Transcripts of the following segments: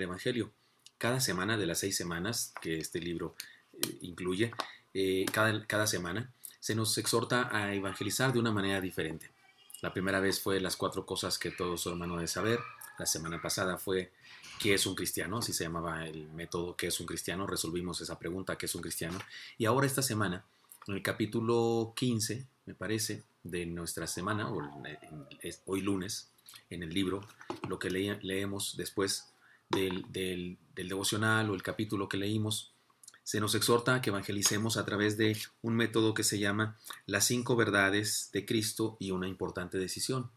el Evangelio. Cada semana de las 6 semanas que este libro incluye, cada semana se nos exhorta a evangelizar de una manera diferente. La primera vez fue las 4 cosas que todo ser humano debe saber. La semana pasada fue ¿qué es un cristiano? Así se llamaba el método ¿qué es un cristiano? Resolvimos esa pregunta, ¿qué es un cristiano? Y ahora esta semana, en el capítulo 15, me parece, de nuestra semana, hoy lunes, en el libro, lo que leemos después del devocional o el capítulo que leímos, se nos exhorta a que evangelicemos a través de un método que se llama las 5 verdades de Cristo y una importante decisión.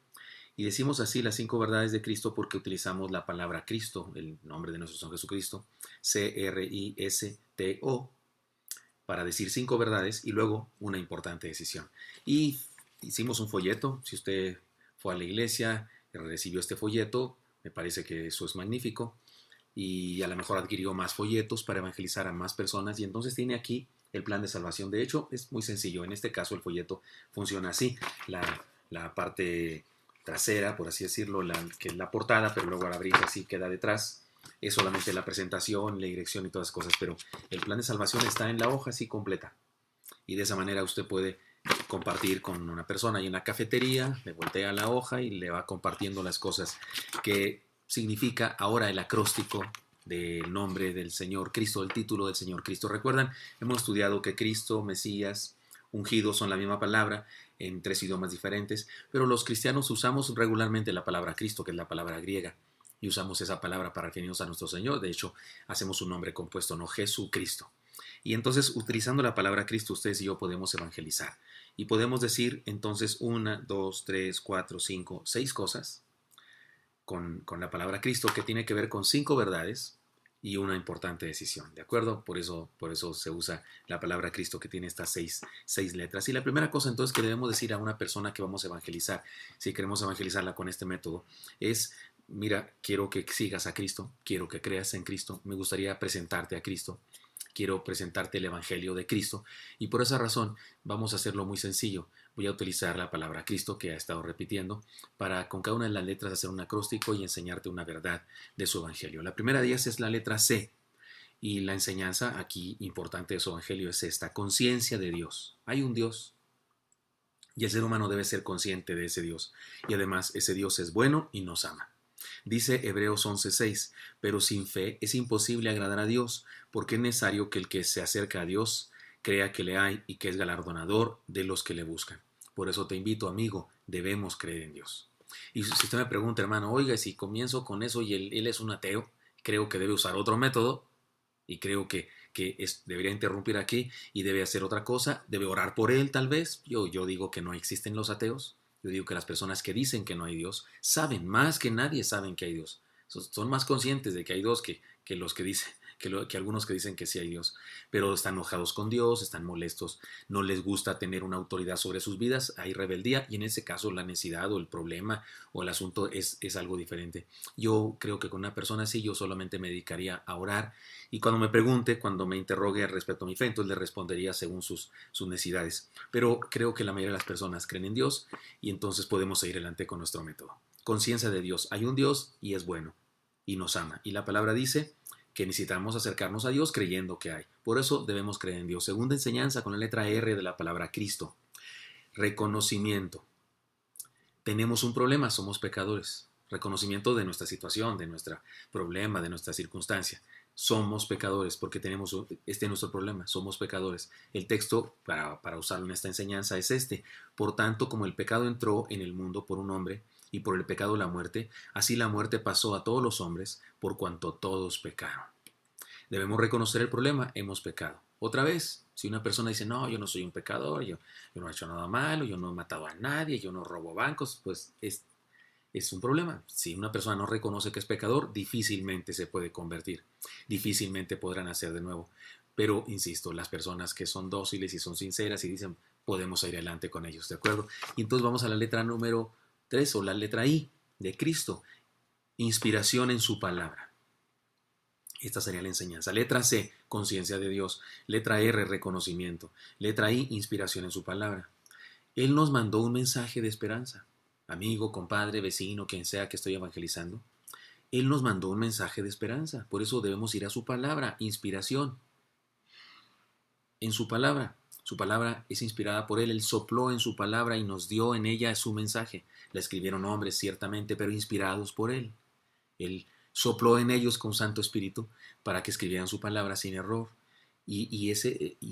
Y decimos así las 5 verdades de Cristo porque utilizamos la palabra Cristo, el nombre de nuestro Señor Jesucristo, C-R-I-S-T-O, para decir 5 verdades y luego una importante decisión. Y hicimos un folleto. Si usted fue a la iglesia y recibió este folleto, me parece que eso es magnífico. Y a lo mejor adquirió más folletos para evangelizar a más personas y entonces tiene aquí el plan de salvación. De hecho, es muy sencillo. En este caso, el folleto funciona así. La parte trasera, por así decirlo, que es la portada, pero luego al abrir así queda detrás. Es solamente la presentación, la dirección y todas las cosas, pero el plan de salvación está en la hoja así completa. Y de esa manera usted puede compartir con una persona y en la cafetería, le voltea la hoja y le va compartiendo las cosas que significa ahora el acróstico del nombre del Señor Cristo, el título del Señor Cristo. Recuerdan, hemos estudiado que Cristo, Mesías, ungido son la misma palabra en 3 idiomas diferentes, pero los cristianos usamos regularmente la palabra Cristo, que es la palabra griega, y usamos esa palabra para referirnos a nuestro Señor. De hecho, hacemos un nombre compuesto, no Jesucristo. Y entonces, utilizando la palabra Cristo, ustedes y yo podemos evangelizar. Y podemos decir entonces 1, 2, 3, 4, 5, 6 cosas con la palabra Cristo que tiene que ver con 5 verdades y una importante decisión, ¿de acuerdo? Por eso se usa la palabra Cristo que tiene estas 6 letras. Y la primera cosa entonces que debemos decir a una persona que vamos a evangelizar, si queremos evangelizarla con este método, es: mira, quiero que sigas a Cristo, quiero que creas en Cristo, me gustaría presentarte a Cristo, quiero presentarte el Evangelio de Cristo, y por esa razón vamos a hacerlo muy sencillo. Voy a utilizar la palabra Cristo, que ha estado repitiendo, para con cada una de las letras hacer un acróstico y enseñarte una verdad de su Evangelio. La primera de ellas es la letra C, y la enseñanza aquí importante de su Evangelio es esta: conciencia de Dios. Hay un Dios, y el ser humano debe ser consciente de ese Dios, y además ese Dios es bueno y nos ama. Dice Hebreos 11:6, pero sin fe es imposible agradar a Dios, porque es necesario que el que se acerca a Dios crea que le hay y que es galardonador de los que le buscan. Por eso te invito, amigo, debemos creer en Dios. Y si usted me pregunta, hermano, oiga, si comienzo con eso y él es un ateo, creo que debe usar otro método y creo que debería interrumpir aquí y debe hacer otra cosa, debe orar por él tal vez. Yo digo que no existen los ateos. Yo digo que las personas que dicen que no hay Dios saben más que nadie, saben que hay Dios. Son más conscientes de que hay Dios que los que dicen, que algunos que dicen que sí hay Dios. Pero están enojados con Dios, están molestos, no les gusta tener una autoridad sobre sus vidas, hay rebeldía, y en ese caso la necesidad o el problema o el asunto es algo diferente. Yo creo que con una persona así yo solamente me dedicaría a orar, y cuando me pregunte, cuando me interrogue respecto a mi fe, entonces le respondería según sus necesidades. Pero creo que la mayoría de las personas creen en Dios, y entonces podemos seguir adelante con nuestro método. Conciencia de Dios. Hay un Dios y es bueno y nos ama. Y la palabra dice que necesitamos acercarnos a Dios creyendo que hay. Por eso debemos creer en Dios. Segunda enseñanza con la letra R de la palabra Cristo. Reconocimiento. Tenemos un problema, somos pecadores. Reconocimiento de nuestra situación, de nuestro problema, de nuestra circunstancia. Somos pecadores porque tenemos nuestro problema, somos pecadores. El texto para usarlo en esta enseñanza es este: por tanto, como el pecado entró en el mundo por un hombre, y por el pecado la muerte, así la muerte pasó a todos los hombres, por cuanto todos pecaron. Debemos reconocer el problema: hemos pecado. Otra vez, si una persona dice, no, yo no soy un pecador, yo no he hecho nada malo, yo no he matado a nadie, yo no robo bancos, pues es un problema. Si una persona no reconoce que es pecador, difícilmente se puede convertir, difícilmente podrán hacer de nuevo. Pero, insisto, las personas que son dóciles y son sinceras y dicen, podemos ir adelante con ellos, ¿de acuerdo? Y entonces vamos a la letra número 3, o la letra I de Cristo: inspiración en su palabra. Esta sería la enseñanza. Letra C, conciencia de Dios. Letra R, reconocimiento. Letra I, inspiración en su palabra. Él nos mandó un mensaje de esperanza. Amigo, compadre, vecino, quien sea que estoy evangelizando. Él nos mandó un mensaje de esperanza. Por eso debemos ir a su palabra, inspiración. En su palabra. Su palabra es inspirada por Él. Él sopló en su palabra y nos dio en ella su mensaje. La escribieron hombres, ciertamente, pero inspirados por Él. Él sopló en ellos con Santo Espíritu para que escribieran su palabra sin error. Y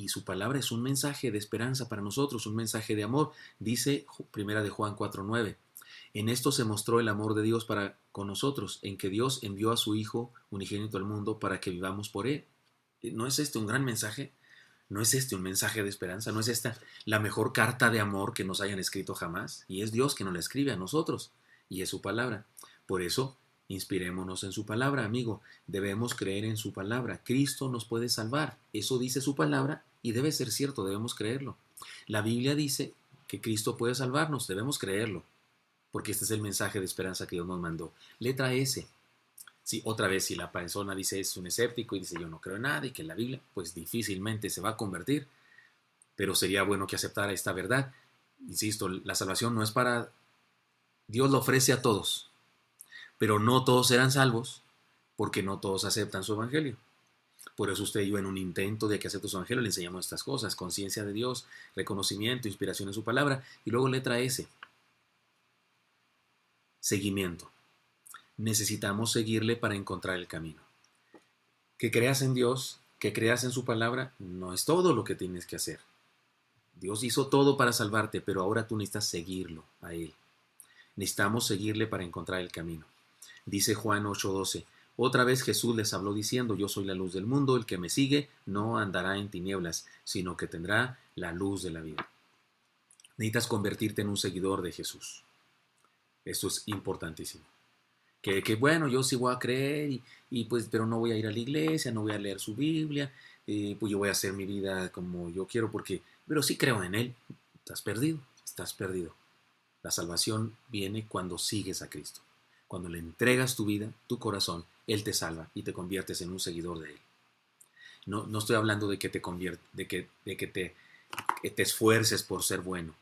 su palabra es un mensaje de esperanza para nosotros, un mensaje de amor. Dice Primera de Juan 4:9. En esto se mostró el amor de Dios para con nosotros, en que Dios envió a su Hijo unigénito al mundo para que vivamos por Él. ¿No es este un gran mensaje? ¿No es este un mensaje de esperanza? ¿No es esta la mejor carta de amor que nos hayan escrito jamás? Y es Dios que nos la escribe a nosotros, y es su palabra. Por eso, inspirémonos en su palabra, amigo. Debemos creer en su palabra. Cristo nos puede salvar. Eso dice su palabra y debe ser cierto, debemos creerlo. La Biblia dice que Cristo puede salvarnos, debemos creerlo, porque este es el mensaje de esperanza que Dios nos mandó. Letra S. Si otra vez, si la persona dice es un escéptico y dice yo no creo en nada y que en la Biblia, pues difícilmente se va a convertir, pero sería bueno que aceptara esta verdad. Insisto, la salvación no es para... Dios lo ofrece a todos, pero no todos serán salvos porque no todos aceptan su evangelio. Por eso usted y yo, en un intento de que acepte su evangelio, le enseñamos estas cosas: conciencia de Dios, reconocimiento, inspiración en su palabra. Y luego letra S, seguimiento. Necesitamos seguirle para encontrar el camino. Que creas en Dios, que creas en su palabra, no es todo lo que tienes que hacer. Dios hizo todo para salvarte, pero ahora tú necesitas seguirlo a Él. Necesitamos seguirle para encontrar el camino. Dice Juan 8:12. Otra vez Jesús les habló diciendo: yo soy la luz del mundo, el que me sigue no andará en tinieblas, sino que tendrá la luz de la vida. Necesitas convertirte en un seguidor de Jesús. Esto es importantísimo. Que bueno, yo sí voy a creer, pues, pero no voy a ir a la iglesia, no voy a leer su Biblia, pues yo voy a hacer mi vida como yo quiero, pero sí creo en Él. Estás perdido, estás perdido. La salvación viene cuando sigues a Cristo. Cuando le entregas tu vida, tu corazón, Él te salva y te conviertes en un seguidor de Él. No estoy hablando de que te conviertes, de que te esfuerces por ser bueno,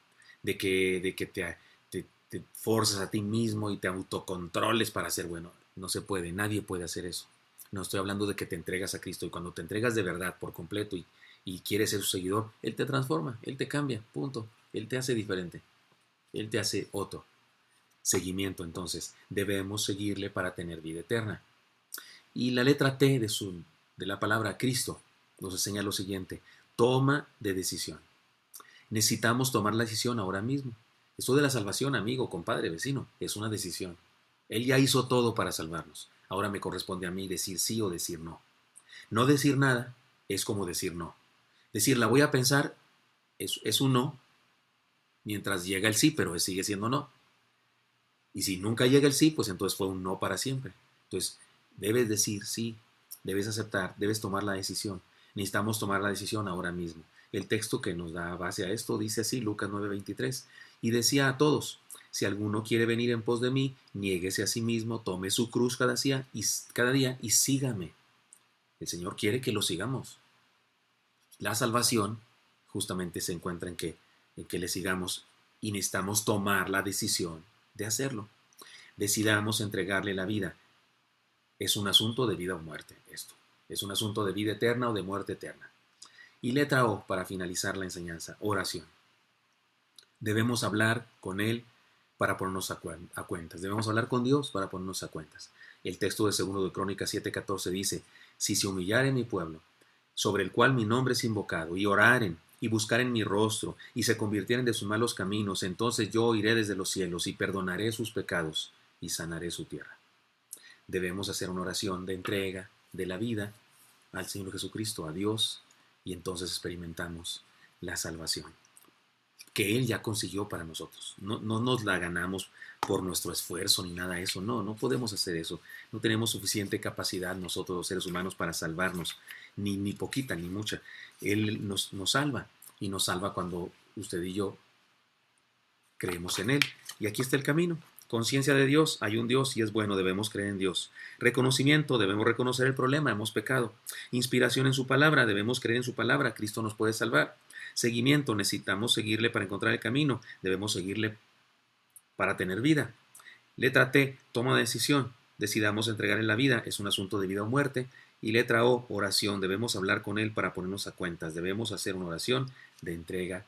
de que te forzas a ti mismo y te autocontroles para ser bueno. No se puede, nadie puede hacer eso. No estoy hablando de que te entregas a Cristo, y cuando te entregas de verdad por completo y quieres ser su seguidor, Él te transforma, Él te cambia, punto. Él te hace diferente, Él te hace otro. Seguimiento, entonces, debemos seguirle para tener vida eterna. Y la letra T de la palabra Cristo nos enseña lo siguiente: toma de decisión. Necesitamos tomar la decisión ahora mismo. Esto de la salvación, amigo, compadre, vecino, es una decisión. Él ya hizo todo para salvarnos. Ahora me corresponde a mí decir sí o decir no. No decir nada es como decir no. Decir la voy a pensar es un no, mientras llega el sí, pero sigue siendo no. Y si nunca llega el sí, pues entonces fue un no para siempre. Entonces, debes decir sí, debes aceptar, debes tomar la decisión. Necesitamos tomar la decisión ahora mismo. El texto que nos da base a esto dice así, Lucas 9:23, y decía a todos: si alguno quiere venir en pos de mí, niéguese a sí mismo, tome su cruz cada día y sígame. El Señor quiere que lo sigamos. La salvación justamente se encuentra en que le sigamos, y necesitamos tomar la decisión de hacerlo. Decidamos entregarle la vida. Es un asunto de vida o muerte esto. Es un asunto de vida eterna o de muerte eterna. Y letra O, para finalizar la enseñanza: oración. Debemos hablar con Él para ponernos a cuentas. Debemos hablar con Dios para ponernos a cuentas. El texto de 2 de Crónicas 7:14 dice: si se humillaren mi pueblo, sobre el cual mi nombre es invocado, y oraren, y buscaren mi rostro, y se convirtieren de sus malos caminos, entonces yo oiré desde los cielos, y perdonaré sus pecados, y sanaré su tierra. Debemos hacer una oración de entrega de la vida al Señor Jesucristo, a Dios, y entonces experimentamos la salvación que Él ya consiguió para nosotros. No nos la ganamos por nuestro esfuerzo ni nada de eso. No podemos hacer eso. No tenemos suficiente capacidad nosotros los seres humanos para salvarnos, ni poquita ni mucha. Él nos salva, y nos salva cuando usted y yo creemos en Él. Y aquí está el camino. Conciencia de Dios: hay un Dios y es bueno, debemos creer en Dios. Reconocimiento: debemos reconocer el problema, hemos pecado. Inspiración en su palabra: debemos creer en su palabra, Cristo nos puede salvar. Seguimiento: necesitamos seguirle para encontrar el camino, debemos seguirle para tener vida. Letra T, toma de decisión: decidamos entregar en la vida es un asunto de vida o muerte. Y letra O, oración. Debemos hablar con Él para ponernos a cuentas. Debemos hacer una oración de entrega